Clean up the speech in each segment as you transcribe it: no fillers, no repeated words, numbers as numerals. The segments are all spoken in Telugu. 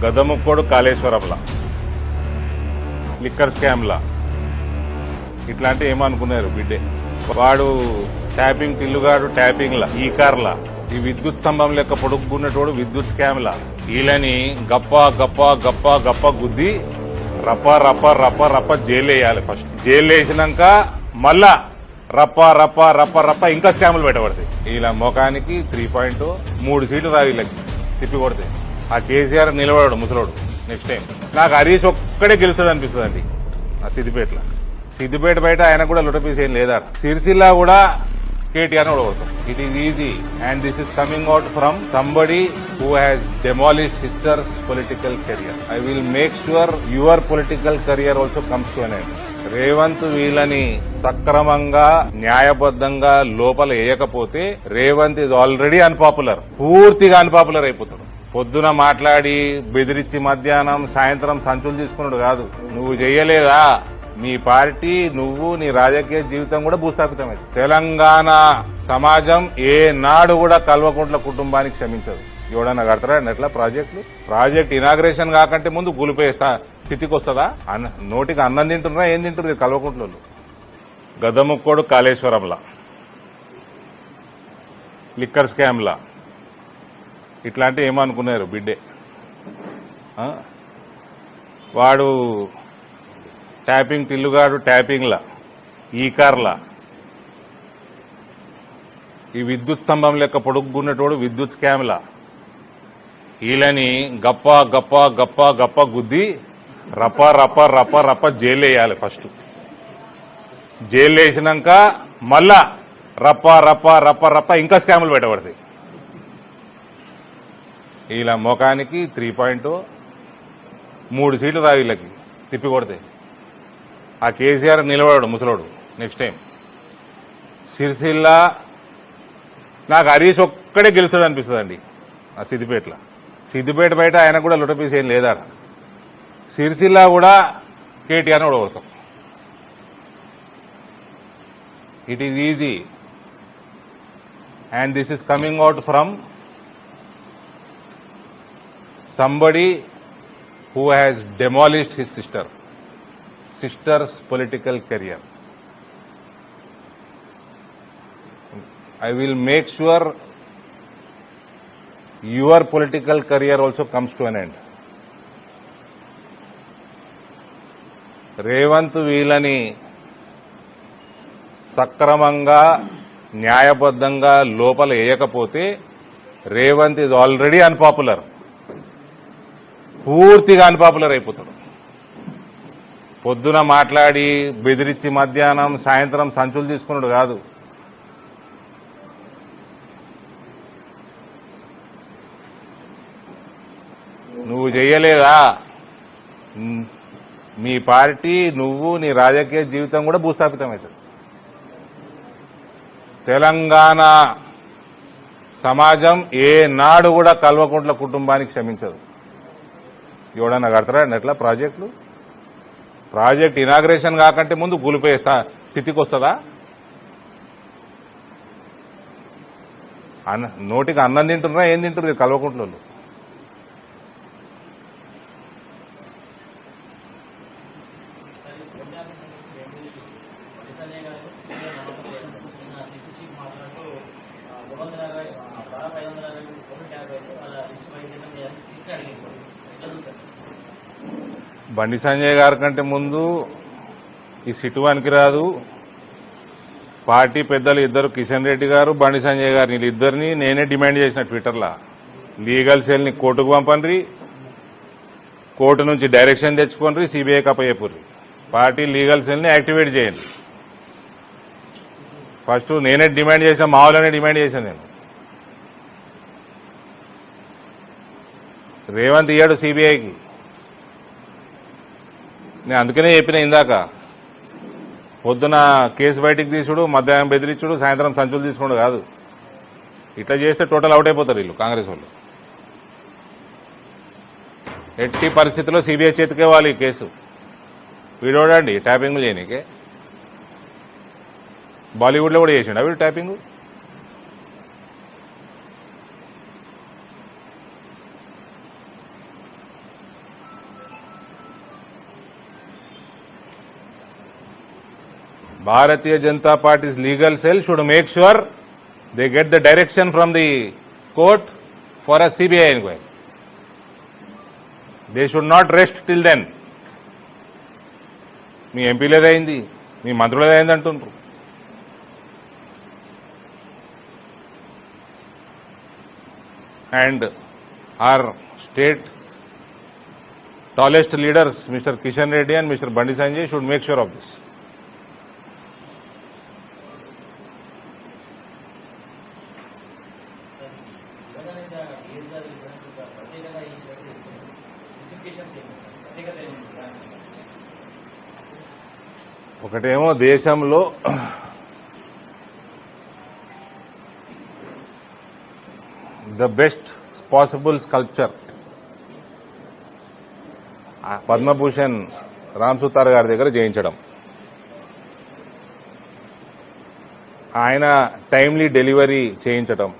గదముక్కోడు కాళేశ్వరంలా, లిక్కర్ స్కామ్లా ఇట్లాంటి ఏమనుకున్నారు బిడ్డే. వాడు ట్యాపింగ్ టిల్లుగాడు ట్యాపింగ్లా, ఈ కార్లా, ఈ విద్యుత్ స్తంభం లెక్క పొడుక్కున్నటోడు విద్యుత్ స్కామ్లా. వీళ్ళని గప్ప గప్ప గప్ప గప్ప గుద్ది రప్ప రప్ప రప్ప రప్ప జైలు వేయాలి. ఫస్ట్ జైలు వేసినాక మళ్ళా రప్ప రప్ప రప్ప రప్ప ఇంకా స్కాములు పెట్టబడతాయి. ఇలా ముఖానికి 3.0 3 సీట్లు రావు వీళ్ళకి తిప్పి కొడతాయి. ఆ కేసీఆర్ నిలబడాడు ముసలోడు. నెక్స్ట్ టైం నాకు హరీష్ ఒక్కడే గెలుస్తాడు అనిపిస్తుంది అండి. ఆ సిద్దిపేట బయట ఆయన కూడా లుటపీస్ ఏం లేదా. సిరిసిల్ల కూడా కేటీఆర్ ఓడగొడతాం. It is easy and this is coming out from somebody who has demolished హిస్టర్స్ political career. I will make sure your political career also comes to an end. Revanth వీళ్ళని సక్రమంగా న్యాయబద్ధంగా లోపల వేయకపోతే రేవంత్ ఇస్ ఆల్రెడీ అన్పాపులర్, పూర్తిగా అన్పాపులర్ అయిపోతాడు. పొద్దున మాట్లాడి బెదిరించి మధ్యాహ్నం సాయంత్రం సంచులు తీసుకున్నాడు కాదు. నువ్వు చెయ్యలేదా నీ పార్టీ, నువ్వు నీ రాజకీయ జీవితం కూడా భూస్థాపితమైంది. తెలంగాణ సమాజం ఏ నాడు కూడా కల్వకుంట్ల కుటుంబానికి క్షమించదు. ఎవడన్నా కడతారా ఎట్లా ప్రాజెక్ట్ ఇనాగ్రేషన్ కాకంటే ముందు గులిపేస్తా స్థితికి వస్తుందా? నోటికి అన్నం తింటున్నారా ఏం తింటున్నారు కల్వకుంట్లలో. గదముక్కోడు కాళేశ్వరంలా, లిక్కర్ స్కామ్లా ఇట్లాంటి ఏమనుకున్నారు బిడ్డే. వాడు ట్యాపింగ్ టిల్లుగాడు ట్యాపింగ్లా, ఈ కార్లా, ఈ విద్యుత్ స్తంభం లెక్క పొడుక్కున్నటోడు విద్యుత్ స్కామ్లా. వీళ్ళని గప్ప గప్ప గప్ప గప్ప గుద్ది రప్ప రప్ప రప్ప రప్ప జైలు వేయాలి. ఫస్ట్ జైలు వేసినాక మళ్ళా రప్ప రప్ప రప్ప రప్ప ఇంకా స్కాములు పెట్టబడతాయి. ఇలా ముఖానికి 3.0 3 సీట్లు రావు వీళ్ళకి తిప్పి కొడతాయి. ఆ కేసీఆర్ నిలబడాడు ముసలోడు. నెక్స్ట్ టైం సిరిసిల్ల నాకు హరీష్ ఒక్కడే గెలుస్తాడు అనిపిస్తుంది అండి. ఆ సిద్దిపేట బయట ఆయన కూడా లుటపీస్ ఏం లేదా. సిరిసిల్ల కూడా కేటీఆర్ ఓడగొడతాం. It is easy and this is coming out from somebody who has demolished his sister's political career. I will make sure your political career also comes to an end. Revanth వీళ్ళని సక్రమంగా న్యాయబద్ధంగా లోపల వేయకపోతే రేవంత్ ఇస్ ఆల్రెడీ అన్పాపులర్, పూర్తిగా అన్పాపులర్ అయిపోతాడు. పొద్దున మాట్లాడి బెదిరించి మధ్యాహ్నం సాయంత్రం సంచులు తీసుకున్నాడు కాదు. నువ్వు చెయ్యలేదా మీ పార్టీ, నువ్వు నీ రాజకీయ జీవితం కూడా భూస్థాపితమవుతుంది. తెలంగాణ సమాజం ఏ నాడు కూడా కల్వకుంట్ల కుటుంబానికి క్షమించదు. ఎవడన్నా కడతారా ఎట్లా ప్రాజెక్ట్ ఇనాగ్రేషన్ కాకంటే ముందు గులిపేస్తా స్థితికి వస్తుందా? నోటికి అన్నం తింటున్నారా ఏం తింటున్నారు కల్వకుంట్లలో. బండి సంజయ్ గారి కంటే ముందు ఈ సిటు రాదు. పార్టీ పెద్దలు ఇద్దరు, కిషన్ రెడ్డి గారు, బండి సంజయ్ గారు, వీళ్ళిద్దరిని నేనే డిమాండ్ చేసిన ట్విట్టర్లో. లీగల్ సెల్ని కోర్టుకు పంపండి, కోర్టు నుంచి డైరెక్షన్ తెచ్చుకోండి, సిబిఐకి అప్పచెప్పుర్రి. పార్టీ లీగల్ సెల్ని యాక్టివేట్ చేయండి. ఫస్ట్ నేనే డిమాండ్ చేశాను, మామూలుగానే డిమాండ్ చేశాను నేను. రేవంత్ ఇయ్యాడు సిబిఐకి. నేను అందుకనే చెప్పిన ఇందాక, పొద్దున కేసు బయటికి తీసుడు, మధ్యాహ్నం బెదిరించుడు, సాయంత్రం సంచులు తీసుకున్నాడు కాదు. ఇట్లా చేస్తే టోటల్ అవుట్ అయిపోతారు వీళ్ళు కాంగ్రెస్ వాళ్ళు. ఎట్టి పరిస్థితుల్లో సిబిఐ చేతికే వాళ్ళు ఈ కేసు. వీడోడండి ట్యాపింగ్లు చేయనీకే. బాలీవుడ్లో కూడా చేసిండు వీడు tapping. Bharatiya Janata Party's legal cell should make sure they get the direction from the court for a CBI inquiry. They should not rest till then. మీ ఎంపీలేదైంది, మీ మంత్రులేదైంది అంటుండ్రు. And our state tallest leaders, Mr. Kishan Reddy and Mr. Bandi Sanjay, should make sure of this. ఒకటేమో దేశంలో the best possible sculpture Padma Bhushan Ram Sutar గారి దగ్గర చేయించడం, ఆయన టైమ్లీ డెలివరీ చేయించడం,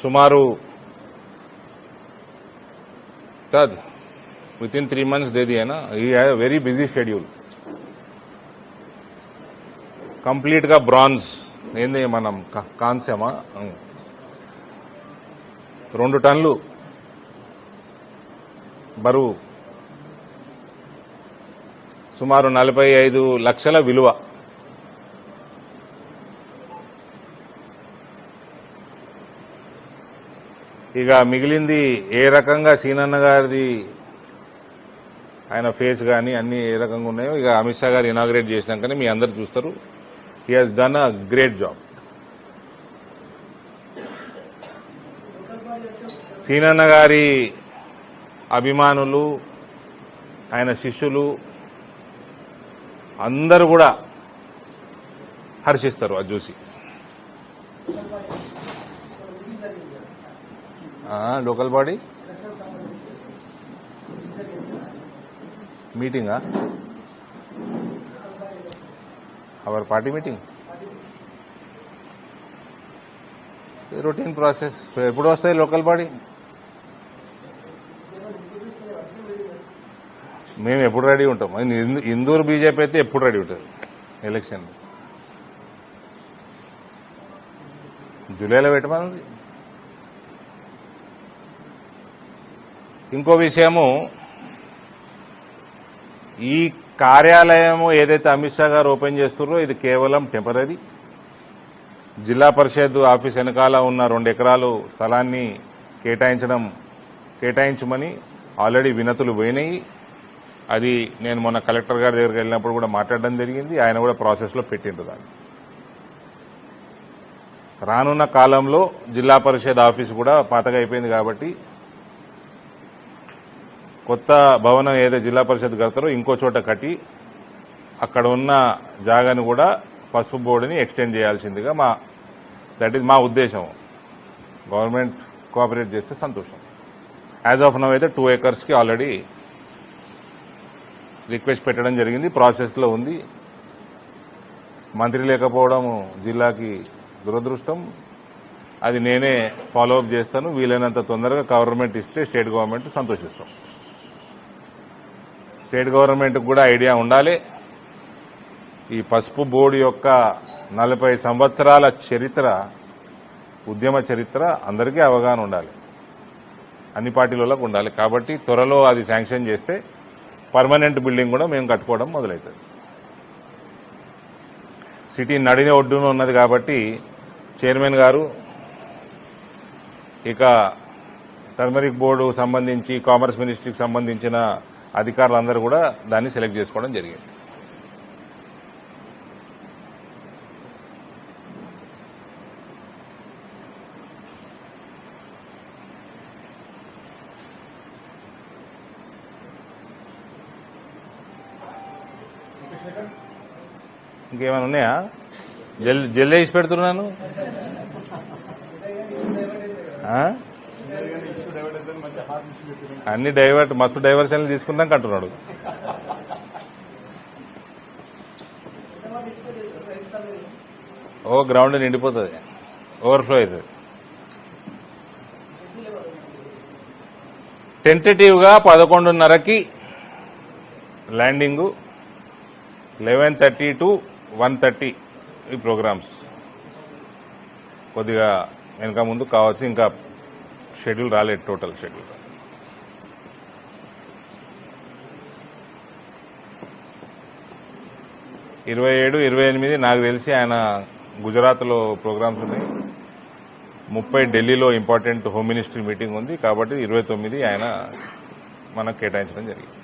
సుమారు within 3 months दे दिया ना. he has a very busy schedule. Complete గా బ్రాంజ్ ఏంది మనం కాంస్యమా 2 టన్నులు బరువు, సుమారు 45 లక్షల విలువ. ఇక మిగిలింది ఏ రకంగా సీనన్న గారిది ఆయన ఫేస్ కానీ అన్ని ఏ రకంగా ఉన్నాయో ఇక అమిత్ షా గారు ఇనాగ్రేట్ చేసినాకనే మీ అందరు చూస్తారు. He has done a great job. సీనన్న గారి అభిమానులు, ఆయన శిష్యులు అందరూ కూడా హర్షిస్తారు అది చూసి. లోకల్ బాడీ మీటింగా, our party meeting routine process. ఎప్పుడు వస్తాయి లోకల్ బాడీ? మేము ఎప్పుడు రెడీ ఉంటాం. ఇందూరు బీజేపీ అయితే ఎప్పుడు రెడీ ఉంటుంది. ఎలక్షన్ జూలైలో పెట్టమన్నది. ఇంకో విషయము, ఈ కార్యాలయము ఏదైతే అమిత్ షా గారు ఓపెన్ చేస్తున్నారో ఇది కేవలం టెంపరీ. జిల్లా పరిషత్ ఆఫీస్ వెనకాల ఉన్న 2 ఎకరాలు స్థలాన్ని కేటాయించమని ఆల్రెడీ వినతులు పోయినాయి. అది నేను మొన్న కలెక్టర్ గారి దగ్గరికి వెళ్ళినప్పుడు కూడా మాట్లాడడం జరిగింది. ఆయన కూడా ప్రాసెస్లో పెట్టిండ్రు దాన్ని. రానున్న కాలంలో జిల్లా పరిషత్ ఆఫీస్ కూడా పాతగా అయిపోయింది కాబట్టి కొత్త భవనం ఏదైతే జిల్లా పరిషత్ కడతారో ఇంకో చోట కట్టి అక్కడ ఉన్న జాగాను కూడా పసుపు బోర్డుని ఎక్స్టెండ్ చేయాల్సిందిగా దట్ ఈజ్ మా ఉద్దేశం. గవర్నమెంట్ కోఆపరేట్ చేస్తే సంతోషం. యాజ్ ఆఫ్ నౌ అయితే 2 acresకి ఆల్రెడీ రిక్వెస్ట్ పెట్టడం జరిగింది, ప్రాసెస్లో ఉంది. మంత్రి లేకపోవడం జిల్లాకి దురదృష్టం. అది నేనే ఫాలోఅప్ చేస్తాను. వీలైనంత తొందరగా గవర్నమెంట్ ఇస్తే స్టేట్ గవర్నమెంట్ సంతోషిస్తాం. స్టేట్ గవర్నమెంట్ కూడా ఐడియా ఉండాలి. ఈ పసుపు బోర్డు యొక్క 40 సంవత్సరాల చరిత్ర, ఉద్యమ చరిత్ర అందరికీ అవగాహన ఉండాలి, అన్ని పార్టీలకు ఉండాలి. కాబట్టి త్వరలో అది శాంక్షన్ చేస్తే పర్మనెంట్ బిల్డింగ్ కూడా మేము కట్టుకోవడం మొదలవుతుంది. సిటీ నడిన ఒడ్డున ఉన్నది కాబట్టి చైర్మన్ గారు ఇక టర్మరిక్ బోర్డు సంబంధించి కామర్స్ మినిస్ట్రీకి సంబంధించిన అధికారులందరూ కూడా దాన్ని సెలెక్ట్ చేసుకోవడం జరిగింది. ఇంకేమైనా ఉన్నాయా? జల్ది వేసి పెడుతున్నాను. అన్ని డైవర్ట్ మస్తు డైవర్షన్లు తీసుకుందాం అంటున్నాడు. గ్రౌండ్ నిండిపోతుంది, ఓవర్ఫ్లో అవుతుంది. టెంటేటివ్గా 11:30కి ల్యాండింగు 11:30 to 1:30 ఈ ప్రోగ్రామ్స్. కొద్దిగా వెనక ముందు కావచ్చు, ఇంకా షెడ్యూల్ రాలేదు, టోటల్ షెడ్యూల్. ఇరవై 27, 28 నాకు తెలిసి ఆయన గుజరాత్లో ప్రోగ్రామ్స్ ఉన్నాయి. 30 ఢిల్లీలో ఇంపార్టెంట్ హోమ్ మినిస్ట్రీ మీటింగ్ ఉంది. కాబట్టి 29 ఆయన మనకు కేటాయించడం జరిగింది.